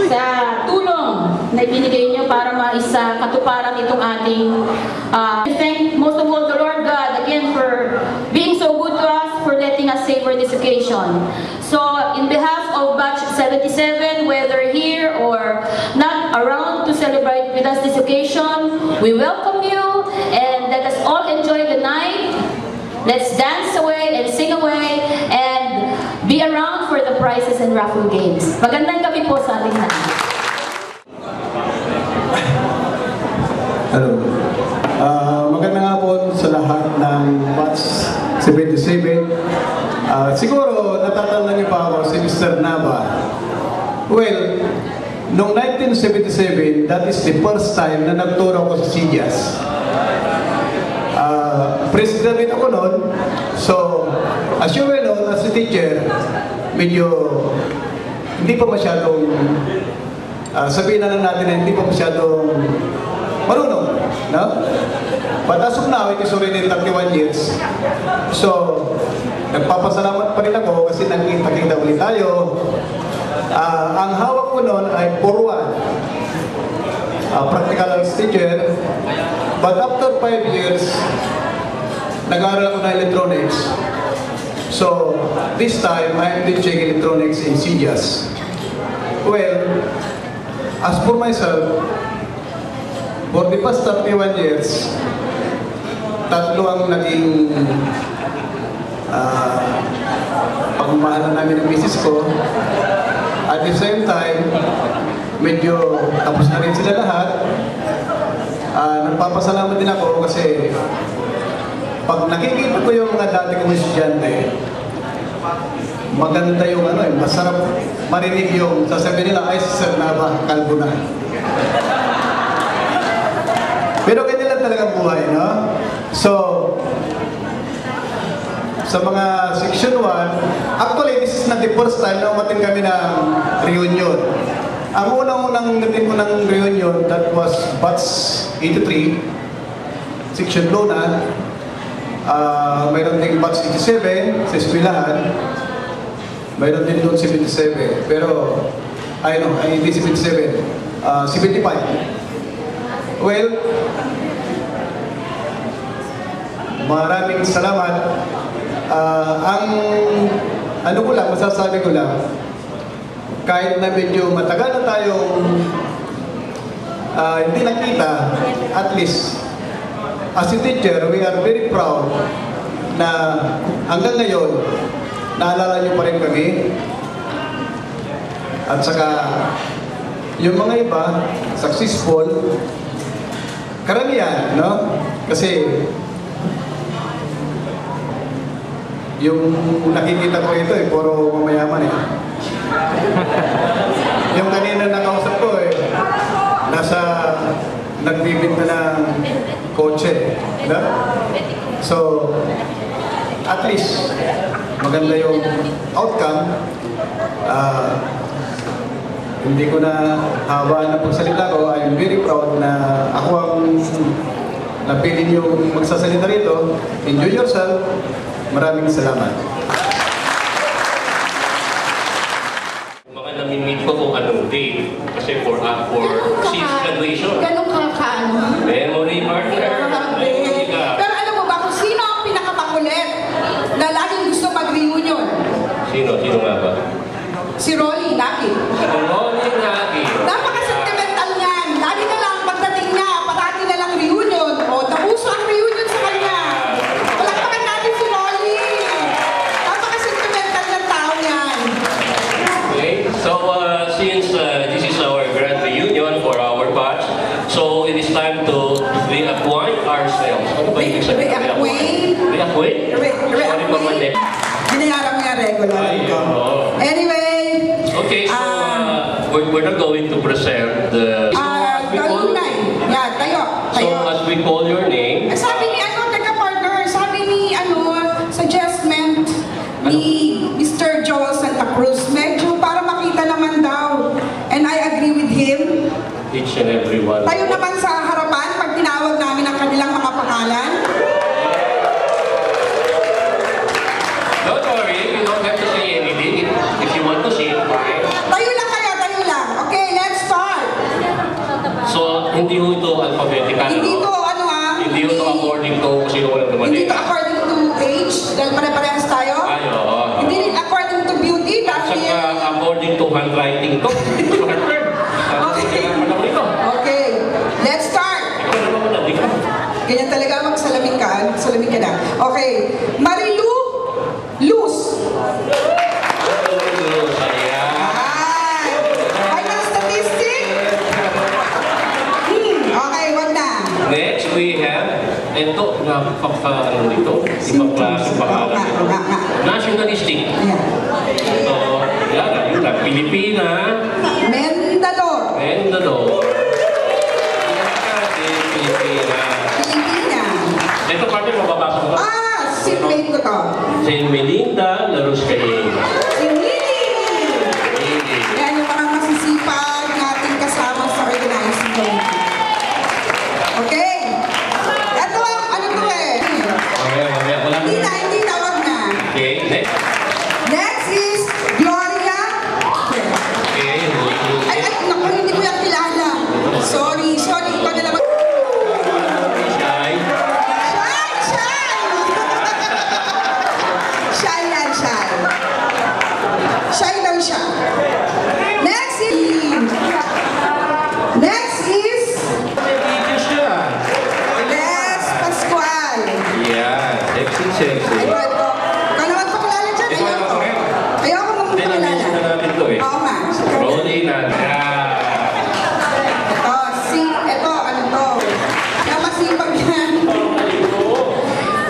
sa tulong na ibinigay niyo para maisa katuparan itong ating thank most of all the Lord God again for being so good to us, for letting us savor this occasion. So in behalf of Batch 77, whether here or not around to celebrate with us this occasion, we welcome you and let us all enjoy the night. Let's dance away and sing away and be around for the prizes and raffle games. Magandang gabi po sa ating lahat. Hello. Magandang hapon sa lahat ng Batch 77. Siguro natatanda niyo pa ako si Mr. Nava. Well, noong 1977, that is the first time na nagturo ko sa CIAS. President rin ako noon. So, as you well know, as a teacher, medyo hindi pa masyadong sabihin na lang natin na hindi pa masyadong marunong, no? But as of now, it is already 31 years. So, nagpapasalamat pa rin ako kasi nagkita-kita ulit tayo. Ang hawak ko noon ay 4-1. Practical arts teacher. But after 5 years, nag-aaral ako na electronics. So, this time, I am teaching electronics in CIAS. Well, as for myself, for the past 31 years, tatlo ang naging pagmamahalan namin ng misis ko. At the same time, medyo tapos na rin sila lahat. Nagpapasalamat din ako kasi pag nakikita ko yung mga dati kong estudyante, maganda yung masarap marinig yung sasabihin nila, ay, Sir Nava, kalbo na. Pero ganyan lang talagang buhay, no? So, sa mga section 1, actually, this is not the first time na umating kami ng reunion. Ang unang-unang natin ko ng reunion, that was Batch 83, Section Luna. Mayroon din Batch 87 sa eskwelahan. Mayroon din doon 77. Pero, hindi 77. 75. Well, maraming salamat. Masasabi ko lang, kahit na medyo matagal na tayong hindi nakita, at least, as a teacher, we are very proud na hanggang ngayon, naalala niyo pa rin kami. At saka, yung mga iba, successful, karamihan, no? Kasi, yung nakikita ko ito, puro mamayaman eh. Yung kanina nakausap ko nagbibinta ng kotse. Diba? So, at least, maganda yung outcome. Hindi ko na hawaan na pagsalita ko. I'm very proud na ako ang napili niyong magsasalita rito. Enjoy yourself. Maraming salamat. Mga namimit ko kung anong date. Kasi for since graduation. Ganun ka-ano? Memory partner. Pero alam mo ba kung sino ang pinakamakulit na laging gusto mag-reunion? Sino? Sino nga ba? Si Rolly, lagi. Rolly lagi. Napaka-sentimental niyan. Lagi na lang pagdating niya, parati na lang reunion. O, nauso ang reunion sa kanya. Palakpakan natin si Rolly. Napaka-sentimental ng tao niyan. Okay. So, since this is our grand reunion for our batch, so it is time to reacquaint ourselves. Ano ba yung sabihin? Reacquaint? Reacquaint? Sorry pa man eh. Binayaran mo yung regular. Anyway. Okay, so we're not going to present the... So as we call your name... Sabi ni partner, sabi ni suggestment ni Mr. Joel Santa Cruz, medyo para makita naman daw. And I agree with him. Each and every one. Tayo naman sa harapan pag tinawag namin ang kanilang mga pangalan. Don't worry, you don't have to say anything. If you want to say it, fine. Tayo lang kayo, tayo lang. Okay, So, hindi ho ito alphabetical. Hindi to, no? ano ah? Hindi ho ito according to kung sino walang Hindi dumating. to according to age, dahil pare-parehas tayo. Ay, oo. Hindi rin according to beauty, At dahil... saka according to handwriting to. Okay, let's start. Ganyan talaga, magsalamin ka na. Okay, Marilu, Luz. Ay, final statistic. Okay, wag na. Next, we have, ito, napaka-ano nito, ibang klase pangalan nito. Nationalistic. Ayan. So, yan, yun lang. Pilipina, Mendador. Mendador. Pilipina. Pilipina. Ito parte mababasa ko. Ah, seatmate ko to. Saint Melinda Laruscain. Si Lily. Yan yung mga masisipag nating kasama sa organizing committee. Okay. Ito, ano to eh? Mamaya, wala Hindi na, wag na. Okay, next. Next is Gloria. Okay, Ay, naku, hindi ko yan kilala. Sorry, ikaw na lang. Shy. Shy yan, shy. Shy daw siya. Next is Les Pascual. Yeah, sexy. Ito. Ikaw naman pakilala dyan. Ito, Ayoko. okay. Ayoko mong Hindi, pakilala. na-miss na natin to eh. Oo nga. Rolly Nadia. Ito, ano to? Kaya masipag yan.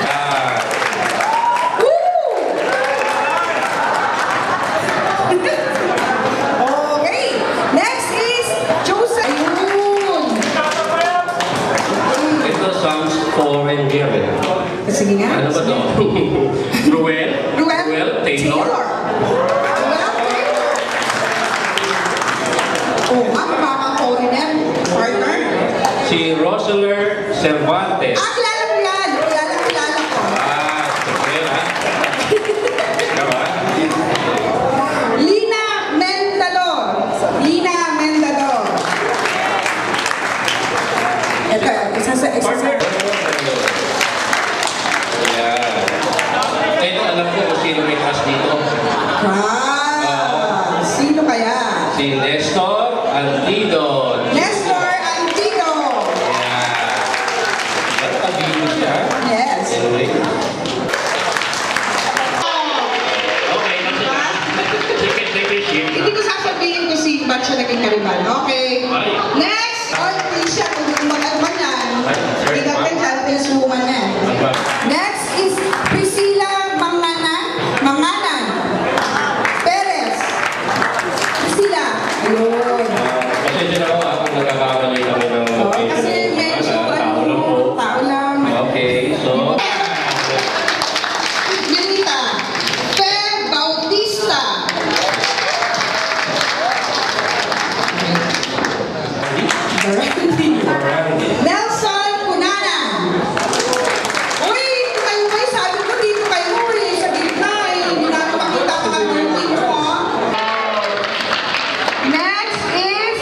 Ah, Okay. Next is Joseph. Ayun. ito sounds foreign here. Sige nga. Ano ba to? Ruel Taylor. Oh, mga foreigner. Partner. Si Roseler Cervantes. Ah, kilala ko yan. Kilala ko. Ah, okay ha? Diba? Lina Mendador. Ito, isa sa... Partner. Yeah. Ito alam ko kung sino may cast dito. Ah, sino kaya? Si Nestor Antido. Nestor Antino. Yeah. Ano ka-video siya? Yes. Anyway. Okay, Hindi ko sasabihin ko si ba't siya naging kariban. Okay. Next, Trisha, kung mag-alban yan. Hindi ka pa dyan, businesswoman yan. Next is Priscilla Manganan. Perez. Priscilla. Ayun. Pasensya na ako kung nagkakamali kami ng Kasi medyo tao lang po. tao lang. Okay, so... Milita. Fer Bautista. Nelson Cunanan. Uy, dito kayo kayo. Sabi ko dito kayo. Uy, sa gitna eh. Hindi natin makita ka ng team mo. Next is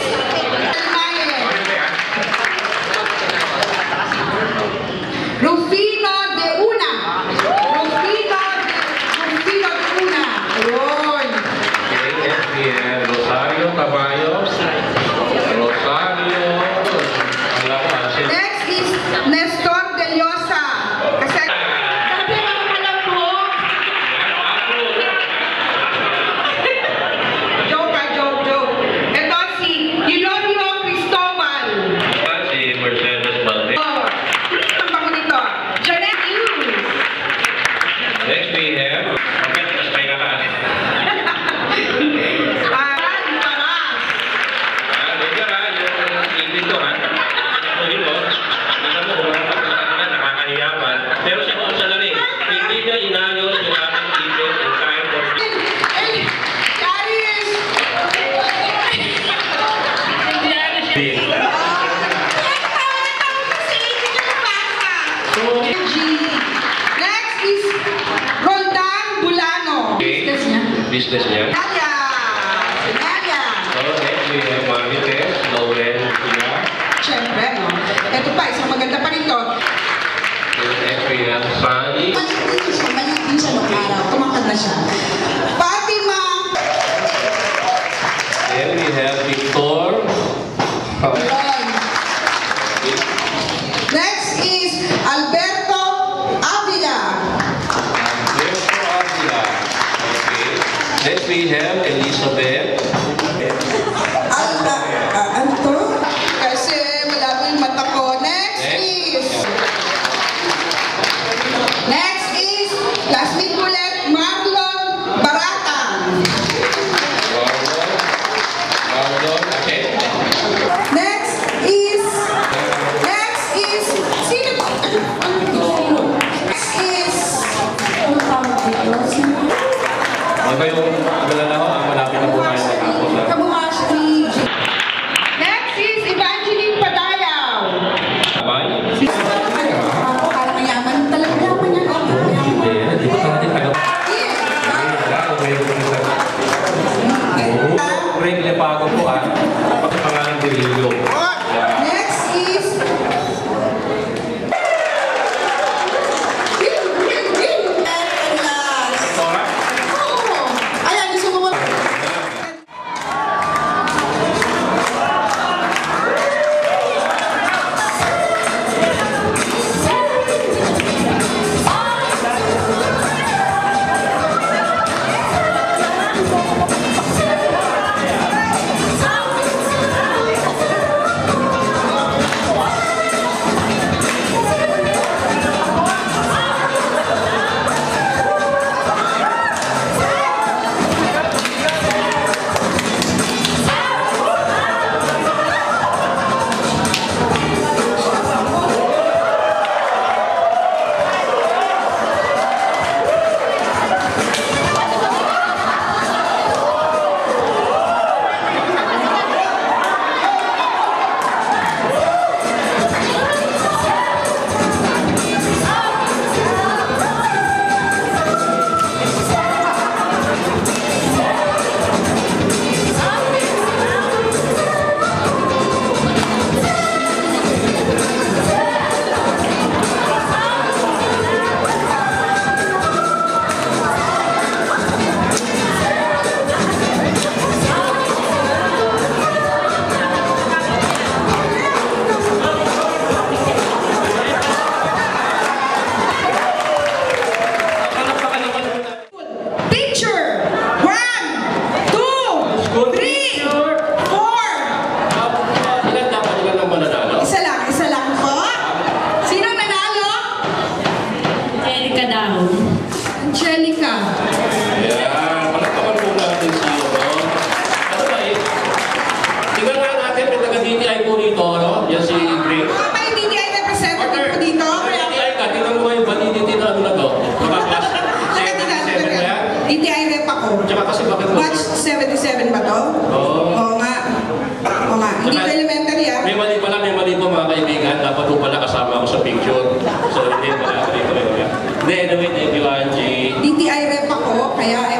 Rufino de Una. Ayun. Okay, next we have Rosario Caballos. Rosario... Wala ko, asin. Next is Nestor de Llosa. Kasi sabi mo alam mo. Joke. Ito si Ilorio Cristobal. Si Mercedes Valdez. Oh, ang bango nito. Janet Hughes. Next we have... Okay, tapos tayo na ka. Aran Paras. Medyo yung English ko ha. Sabihin mo, nakakahiyaman. Pero siya kung sa lari, hindi niya inayos yung aming event in time for... Charis. Next is Roldan Bulano. Business niya. Nadia. So next we have Marites, Lauren, Pia. pa, isang maganda pa rito. Next we have Sunny. Maliit din siya nung araw. Kumakad na siya. Fatima. Then we have Victor. Yun. Next is Alberto Avila. Alberto Avila. Okay. Next we have Elizabeth. Ano to? Kasi malabo yung mata ko. Next is classmate ulit, Marlon Barata. Marlon. Okay. Next is, sino to? Next is, Huwag kayong magalala ho. Malapit na po tayo matapos. Kamuhas ni G. Next is Evangeline Padayaw. Sabay? Parang mayaman talaga yaman yan. Hindi. Hindi ko natin tayo. Regular pa ako po ah. Kapag pangalan Dirillo. Next is ayan, gusto mo picture. 1, 2, 3, 4. Ilan ang mananalo? Isa lang po. Sino nanalo? Erika daw. Angelica. Ayan, palagpakan po natin si ano ba eh? Tingnan nga natin, may taga-DTI po rito, no? Yan si Grace. May DTI representative po dito. DTI ka, tingnan mo yung DTI na ano na to? Makakas 77 na yan? DTI rep ako. Tsaka kasi bakit mo? Batch 77 ba to? Oo. Oo nga. Hindi ko elementary ah. May mali po mga kaibigan. Dapat po pala kasama ako sa picture. So, hindi pala. Hindi, anyway, thank you, Angie. DTI rep ako, kaya